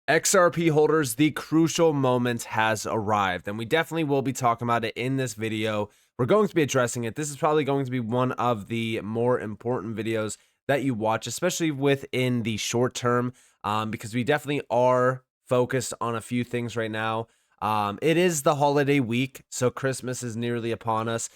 XRP holders, the crucial moment has arrived, and we definitely will be talking about it in this video. We're going to be addressing it. This is probably going to be one of the more important videos that you watch, especially within the short term, because we definitely are focused on a few things right now. It is the holiday week, so Christmas is nearly upon us.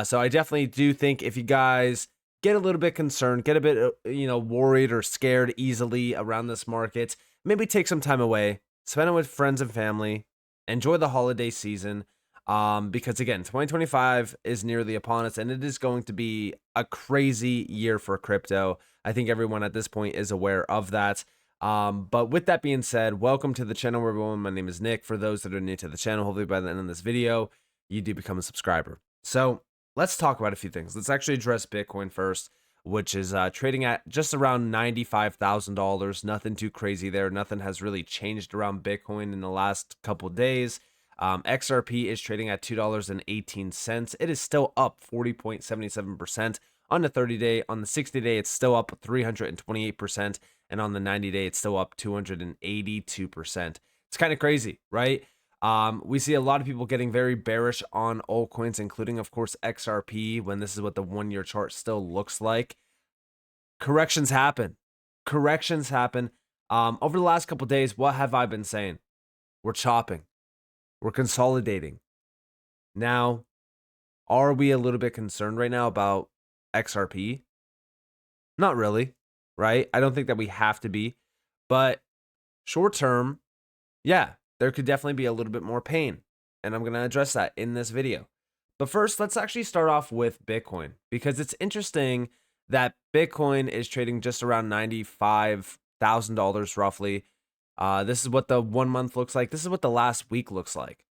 So I definitely do think if you guys get a little bit concerned, get a bit, worried or scared easily around this market, maybe take some time away, spend it with friends and family, enjoy the holiday season. Because again, 2025 is nearly upon us and it is going to be a crazy year for crypto. I think everyone at this point is aware of that. But with that being said, welcome to the channel, everyone. My name is Nick. For those that are new to the channel, hopefully by the end of this video, you do become a subscriber. So let's talk about a few things. Let's actually address Bitcoin first, which is trading at just around $95,000. Nothing too crazy there. Nothing has really changed around Bitcoin in the last couple days. XRP is trading at $2.18. It is still up 40.77% on the 30-day. On the 60-day, it's still up 328%. And on the 90-day, it's still up 282%. It's kind of crazy, right? We see a lot of people getting very bearish on altcoins, including, of course, XRP, when this is what the one-year chart still looks like. Corrections happen. Corrections happen. Over the last couple days, what have I been saying? We're chopping. We're consolidating. Now, are we a little bit concerned right now about XRP? Not really, right? I don't think that we have to be. But short term, yeah, there could definitely be a little bit more pain. And I'm going to address that in this video. But first, let's actually start off with Bitcoin, because it's interesting that Bitcoin is trading just around $95,000 roughly. This is what the 1 month looks like. This is what the last week looks like.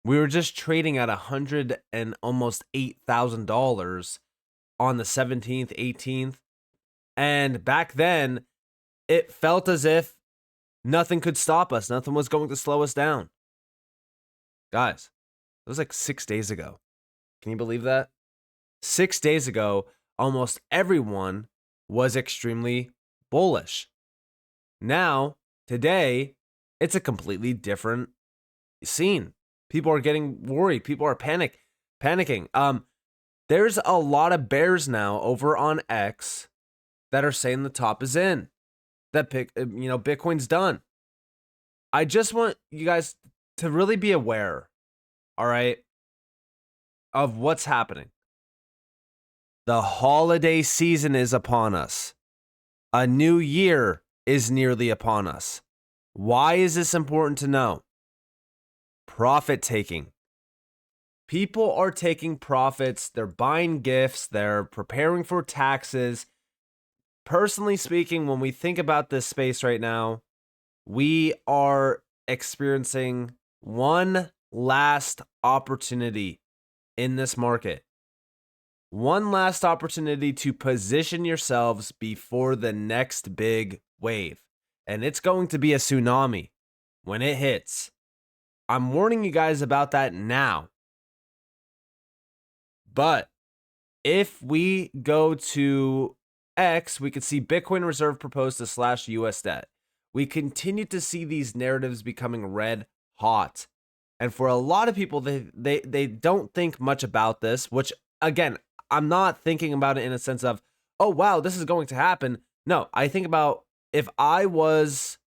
We were just trading at $100 and almost $8,000 on the 17th, 18th. And back then, it felt as if nothing could stop us. Nothing was going to slow us down. Guys, it was like 6 days ago. Can you believe that? 6 days ago, almost everyone was extremely bullish. Now, today, it's a completely different scene. People are getting worried. People are panicking. There's a lot of bears now over on X that are saying the top is in. That Bitcoin's done. I just want you guys to really be aware, all right, of what's happening. The holiday season is upon us. A new year is nearly upon us. Why is this important to know? Profit taking. People are taking profits. They're buying gifts. They're preparing for taxes. Personally speaking, when we think about this space right now, we are experiencing one last opportunity in this market. One last opportunity to position yourselves before the next big wave. And it's going to be a tsunami when it hits. I'm warning you guys about that now. But if we go to X, we could see Bitcoin Reserve proposed to slash US debt. We continue to see these narratives becoming red hot. And for a lot of people, they don't think much about this, which, again, I'm not thinking about it in a sense of, oh, wow, this is going to happen. No, I think about if I was,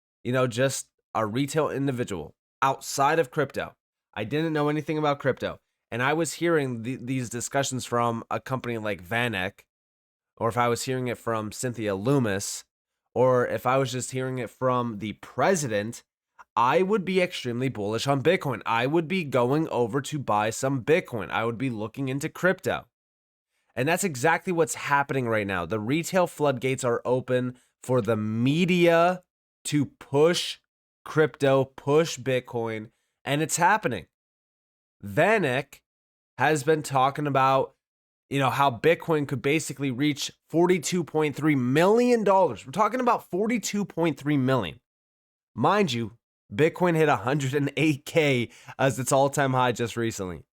just a retail individual outside of crypto, I didn't know anything about crypto, and I was hearing these discussions from a company like VanEck, or if I was hearing it from Cynthia Loomis, or if I was just hearing it from the president, I would be extremely bullish on Bitcoin. I would be going over to buy some Bitcoin. I would be looking into crypto. And that's exactly what's happening right now. The retail floodgates are open for the media to push crypto, push Bitcoin, and it's happening. VanEck has been talking about, how Bitcoin could basically reach $42.3 million. We're talking about $42.3 million. Mind you, Bitcoin hit 108K as its all-time high just recently.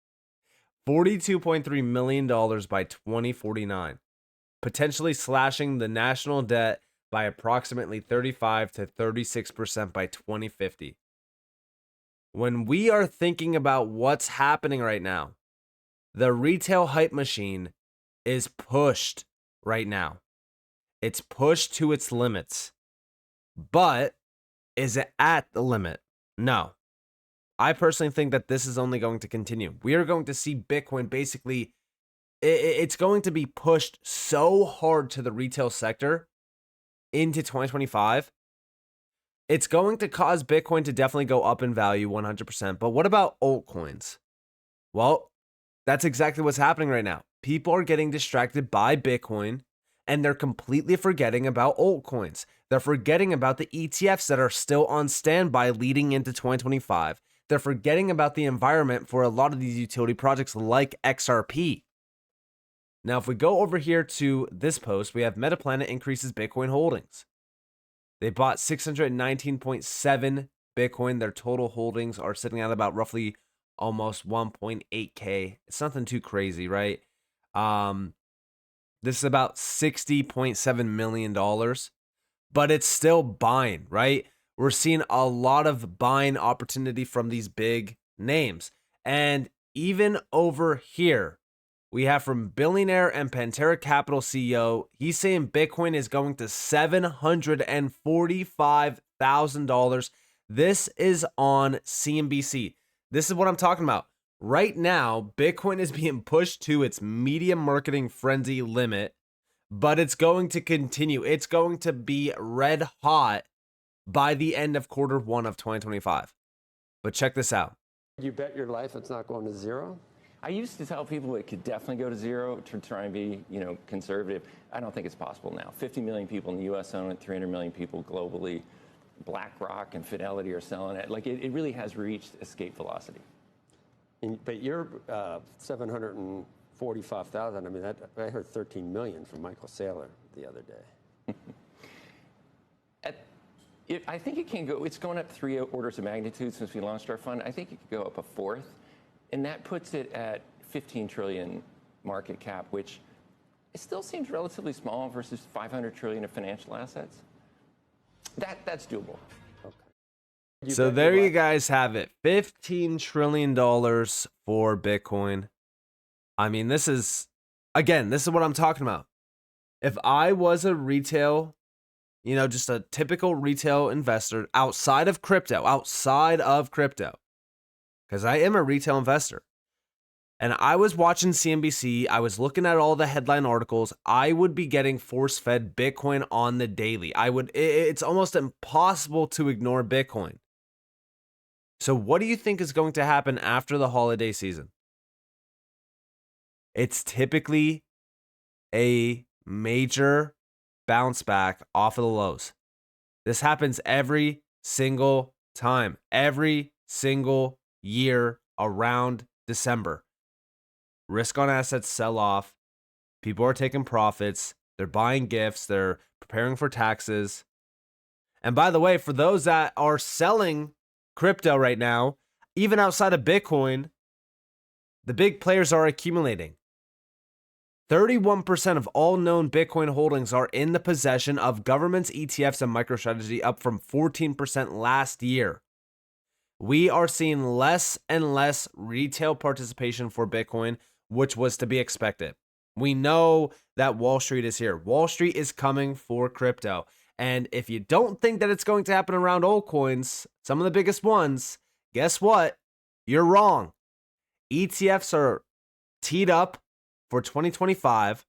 $42.3 million by 2049, potentially slashing the national debt by approximately 35 to 36% by 2050. When we are thinking about what's happening right now, the retail hype machine is pushed right now. It's pushed to its limits. But is it at the limit? No. I personally think that this is only going to continue. We are going to see Bitcoin basically, it's going to be pushed so hard to the retail sector into 2025. It's going to cause Bitcoin to definitely go up in value 100%. But what about altcoins? Well, that's exactly what's happening right now. People are getting distracted by Bitcoin and they're completely forgetting about altcoins. They're forgetting about the ETFs that are still on standby leading into 2025. They're forgetting about the environment for a lot of these utility projects like XRP. Now, if we go over here to this post, we have Metaplanet increases Bitcoin holdings. They bought 619.7 Bitcoin. Their total holdings are sitting at about roughly almost 1.8K. It's nothing too crazy, right? This is about $60.7 million, but it's still buying, right? We're seeing a lot of buying opportunity from these big names. And even over here, we have from billionaire and Pantera Capital CEO, he's saying Bitcoin is going to $745,000. This is on CNBC. This is what I'm talking about. Right now, Bitcoin is being pushed to its media marketing frenzy limit, but it's going to continue. It's going to be red hot by the end of Q1 of 2025. But check this out. You bet your life it's not going to zero? I used to tell people it could definitely go to zero to try and be, conservative. I don't think it's possible now. 50 million people in the U.S. own it, 300 million people globally. BlackRock and Fidelity are selling it. Like it really has reached escape velocity. But you're 745,000. I mean, I heard 13 million from Michael Saylor the other day. I think it can go. It's going up 3 orders of magnitude since we launched our fund. I think it could go up a fourth. And that puts it at 15 trillion market cap, which it still seems relatively small versus 500 trillion of financial assets. That's doable. Okay. So there you guys have it. $15 trillion for Bitcoin. I mean, this is what I'm talking about. If I was a retail, just a typical retail investor outside of crypto, because I am a retail investor. And I was watching CNBC, I was looking at all the headline articles, I would be getting force-fed Bitcoin on the daily. It's almost impossible to ignore Bitcoin. So what do you think is going to happen after the holiday season? It's typically a major bounce back off of the lows. This happens every single time, every single year around December. Risk on assets sell off. People are taking profits. They're buying gifts. They're preparing for taxes. And by the way, for those that are selling crypto right now, even outside of Bitcoin, the big players are accumulating. 31% of all known Bitcoin holdings are in the possession of governments, ETFs, and MicroStrategy, up from 14% last year. We are seeing less and less retail participation for Bitcoin, which was to be expected. We know that Wall Street is here. Wall Street is coming for crypto. And if you don't think that it's going to happen around altcoins, some of the biggest ones, guess what? You're wrong. ETFs are teed up for 2025.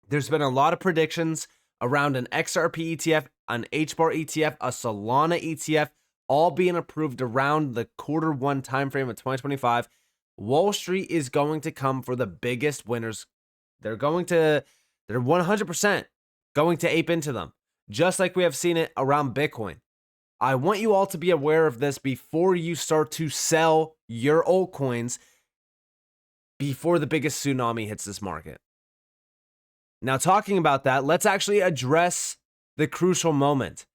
There's been a lot of predictions around an XRP ETF, an HBAR ETF, a Solana ETF, all being approved around the Q1 timeframe of 2025. Wall Street is going to come for the biggest winners. They're 100% going to ape into them, just like we have seen it around Bitcoin. I want you all to be aware of this before you start to sell your altcoins before the biggest tsunami hits this market. Now, talking about that, let's actually address the crucial moment.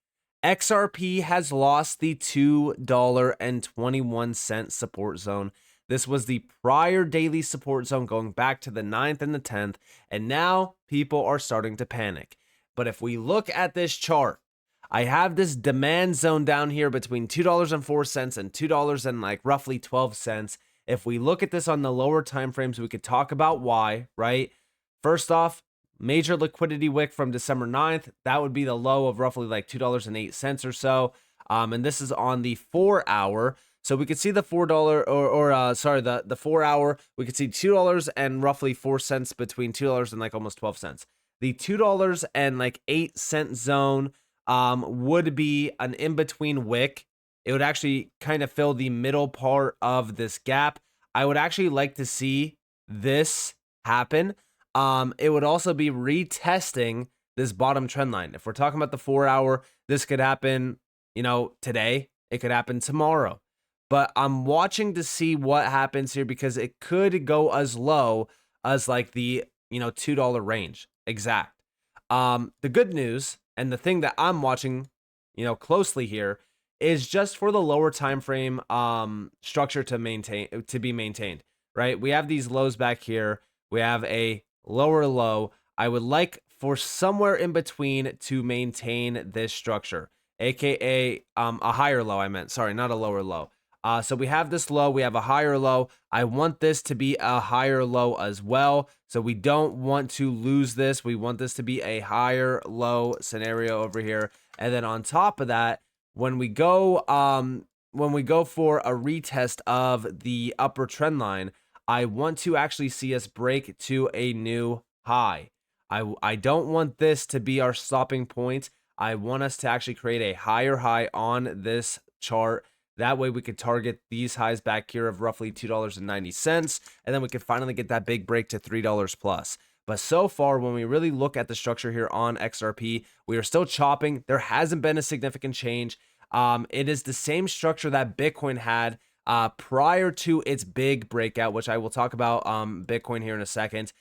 XRP has lost the $2.21 support zone. This was the prior daily support zone going back to the 9th and the 10th, and now people are starting to panic. But if we look at this chart, I have this demand zone down here between $2.04 and $2 and like roughly 12 cents. If we look at this on the lower time frames, we could talk about why, right? First off, major liquidity wick from December 9th. That would be the low of roughly like $2.08 or so. And this is on the 4 hour. So we could see the $4 the 4 hour. We could see $2 and roughly 4 cents between $2 and like almost 12 cents. The $2 and like 8 cent zone would be an in-between wick. It would actually kind of fill the middle part of this gap. I would actually like to see this happen. It would also be retesting this bottom trend line. If we're talking about the 4 hour, this could happen, today. It could happen tomorrow. But I'm watching to see what happens here because it could go as low as like the, $2 range exact. The good news and the thing that I'm watching, closely here is just for the lower time frame structure to be maintained, right? We have these lows back here. We have a lower low. I would like for somewhere in between to maintain this structure, aka a higher low. Sorry, not a lower low. So we have this low, we have a higher low. I want this to be a higher low as well. So we don't want to lose this. We want this to be a higher low scenario over here. And then on top of that, when we go for a retest of the upper trend line, I want to actually see us break to a new high. I don't want this to be our stopping point. I want us to actually create a higher high on this chart. That way we could target these highs back here of roughly $2.90, and then we could finally get that big break to $3 plus. But so far, when we really look at the structure here on XRP, we are still chopping. There hasn't been a significant change. It is the same structure that Bitcoin had prior to its big breakout, which I will talk about Bitcoin here in a second,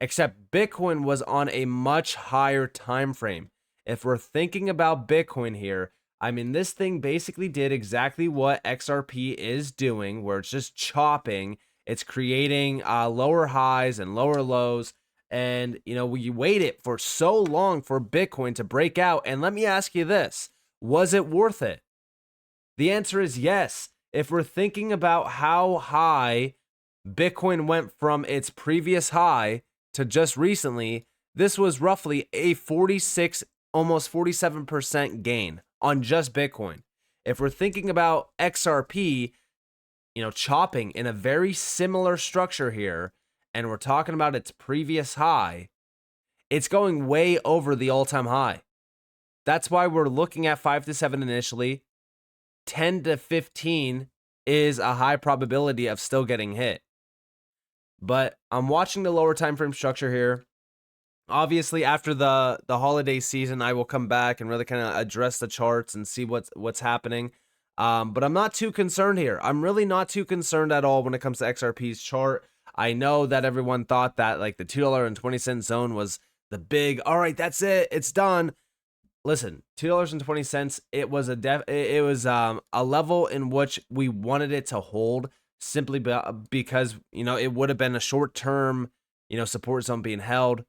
except Bitcoin was on a much higher time frame. If we're thinking about Bitcoin here, this thing basically did exactly what XRP is doing, where it's just chopping. It's creating lower highs and lower lows. And, we waited for so long for Bitcoin to break out. And let me ask you this, was it worth it? The answer is yes. If we're thinking about how high Bitcoin went from its previous high to just recently, this was roughly a 46, almost 47% gain on just Bitcoin. If we're thinking about XRP, chopping in a very similar structure here, and we're talking about its previous high, it's going way over the all-time high. That's why we're looking at 5 to 7 initially. 10 to 15 is a high probability of still getting hit. But I'm watching the lower time frame structure here. Obviously, after the holiday season, I will come back and really kind of address the charts and see what's happening. But I'm not too concerned here. I'm really not too concerned at all when it comes to XRP's chart. I know that everyone thought that like the $2.20 zone was the big, all right, that's it, it's done. Listen, $2.20, it was a level in which we wanted it to hold simply because, it would have been a short-term, support zone being held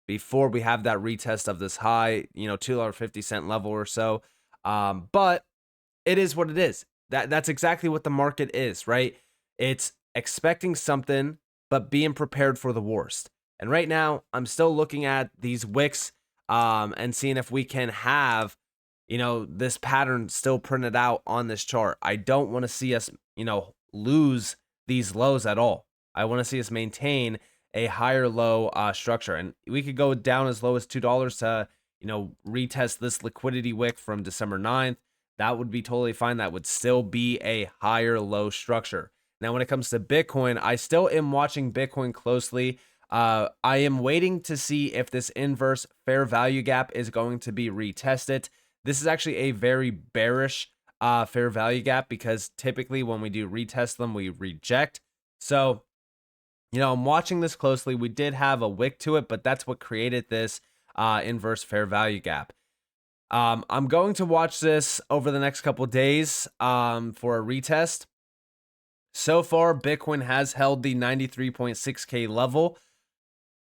before we have that retest of this high, $2.50 level or so. But it is what it is. That's exactly what the market is, right? It's expecting something, but being prepared for the worst. And right now, I'm still looking at these wicks and seeing if we can have, this pattern still printed out on this chart. I don't want to see us, lose these lows at all. I want to see us maintain a higher low structure. And we could go down as low as $2 to, retest this liquidity wick from December 9th. That would be totally fine. That would still be a higher low structure. Now, when it comes to Bitcoin, I still am watching Bitcoin closely. I am waiting to see if this inverse fair value gap is going to be retested. This is actually a very bearish fair value gap because typically when we do retest them, we reject. So, I'm watching this closely. We did have a wick to it, but that's what created this inverse fair value gap. I'm going to watch this over the next couple days for a retest. So far, Bitcoin has held the 93.6K level.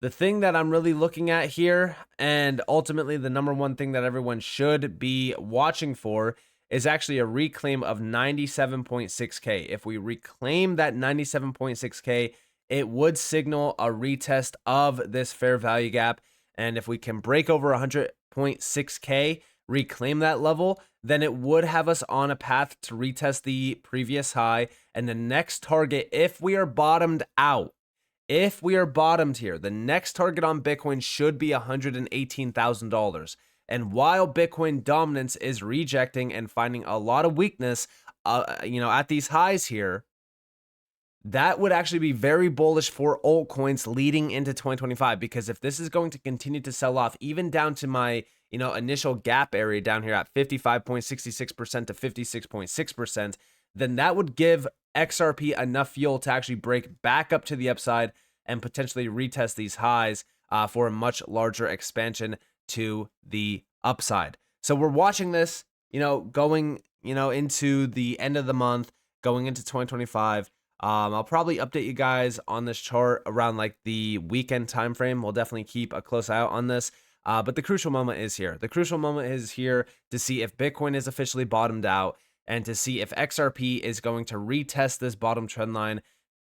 The thing that I'm really looking at here, and ultimately the number one thing that everyone should be watching for, is actually a reclaim of 97.6K. If we reclaim that 97.6K, it would signal a retest of this fair value gap. And if we can break over 100.6K, reclaim that level, then it would have us on a path to retest the previous high. And the next target, if we are bottomed out, if we are bottomed here, the next target on Bitcoin should be $118,000. And while Bitcoin dominance is rejecting and finding a lot of weakness, at these highs here, that would actually be very bullish for altcoins leading into 2025. Because if this is going to continue to sell off, even down to my initial gap area down here at 55.66% to 56.6%, then that would give XRP enough fuel to actually break back up to the upside and potentially retest these highs for a much larger expansion to the upside. So we're watching this, going, into the end of the month, going into 2025. I'll probably update you guys on this chart around like the weekend time frame. We'll definitely keep a close eye out on this. But the crucial moment is here. The crucial moment is here to see if Bitcoin is officially bottomed out and to see if XRP is going to retest this bottom trend line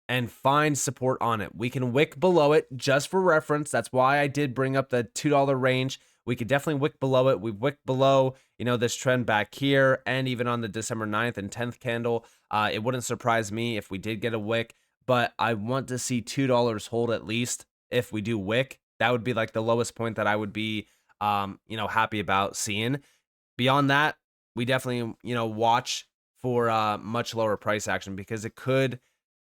and find support on it. We can wick below it just for reference. That's why I did bring up the $2 range. We could definitely wick below it. We've wicked below, this trend back here and even on the December 9th and 10th candle. It wouldn't surprise me if we did get a wick, but I want to see $2 hold at least if we do wick. That would be like the lowest point that I would be, happy about seeing. Beyond that, we definitely, watch for much lower price action because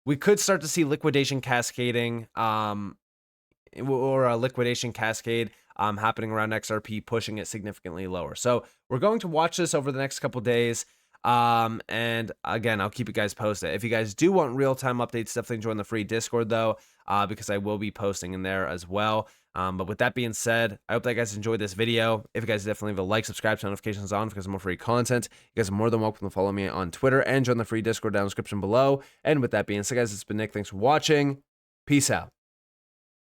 we could start to see liquidation cascading, or a liquidation cascade happening around XRP, pushing it significantly lower. So we're going to watch this over the next couple days. And again, I'll keep you guys posted. If you guys do want real-time updates, definitely join the free Discord though, because I will be posting in there as well. But with that being said, I hope that you guys enjoyed this video. If you guys definitely leave a like, subscribe, turn notifications on because more free content. You guys are more than welcome to follow me on Twitter and join the free Discord down in the description below. And with that being said, guys, it's been Nick. Thanks for watching. Peace out.